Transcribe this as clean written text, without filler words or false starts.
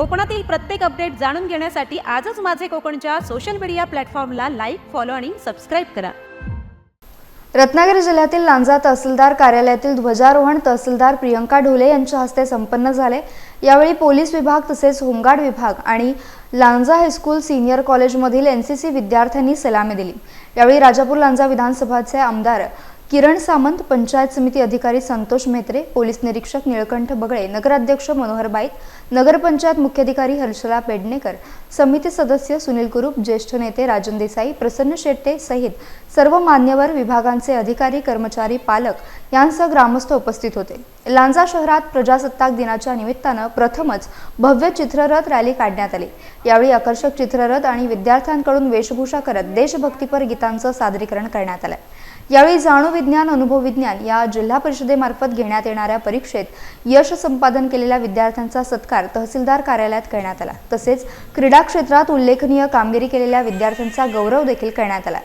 कोकणातील प्रत्येक अपडेट जाणून घेण्यासाठी आजच माझे कोकणच्या सोशल मीडिया प्लॅटफॉर्मला लाईक, फॉलो आणि सबस्क्राईब करा। रत्नागिरी जिल्ह्यातील लांजा तहसीलदार कार्यालयातील ध्वजारोहण तहसीलदार प्रियंका ढोले यांच्या हस्ते संपन्न झाले। यावेळी पोलीस विभाग तसेच होमगार्ड विभाग आणि लांजा हायस्कूल सीनियर कॉलेजमधील एनसीसी विद्यार्थ्यांनी सलामी दिली। यावेळी राजापूर लांजा विधानसभाचे आमदार किरण सामंत, पंचायत समिती अधिकारी संतोष मेत्रे, पोलीस निरीक्षक निळकंठ बगळे, नगराध्यक्ष मनोहर बाईत, नगरपंचायत मुख्याधिकारी हर्षला पेडणेकर, समिती सदस्य सुनील कुरूप, ज्येष्ठ नेते राजन देसाई, प्रसन्न शेट्टे सहित सर्व मान्यवर, विभागांचे अधिकारी, कर्मचारी, पालक यांसह ग्रामस्थ उपस्थित होते। लांजा शहरात प्रजासत्ताक दिनाच्या निमित्तानं प्रथमच भव्य चित्ररथ रॅली काढण्यात आली। यावेळी आकर्षक चित्ररथ आणि विद्यार्थ्यांकडून वेशभूषा करत देशभक्तीपर गीतांचं सादरीकरण करण्यात आलं। यावेळी जाणू विज्ञान, अनुभव विज्ञान या जिल्हा परिषदेमार्फत घेण्यात येणाऱ्या परीक्षेत यश संपादन केलेल्या विद्यार्थ्यांचा सत्कार तहसीलदार कार्यालयात करण्यात आला। तसेच क्रीडा क्षेत्रात उल्लेखनीय कामगिरी केलेल्या विद्यार्थ्यांचा गौरव देखील करण्यात आला।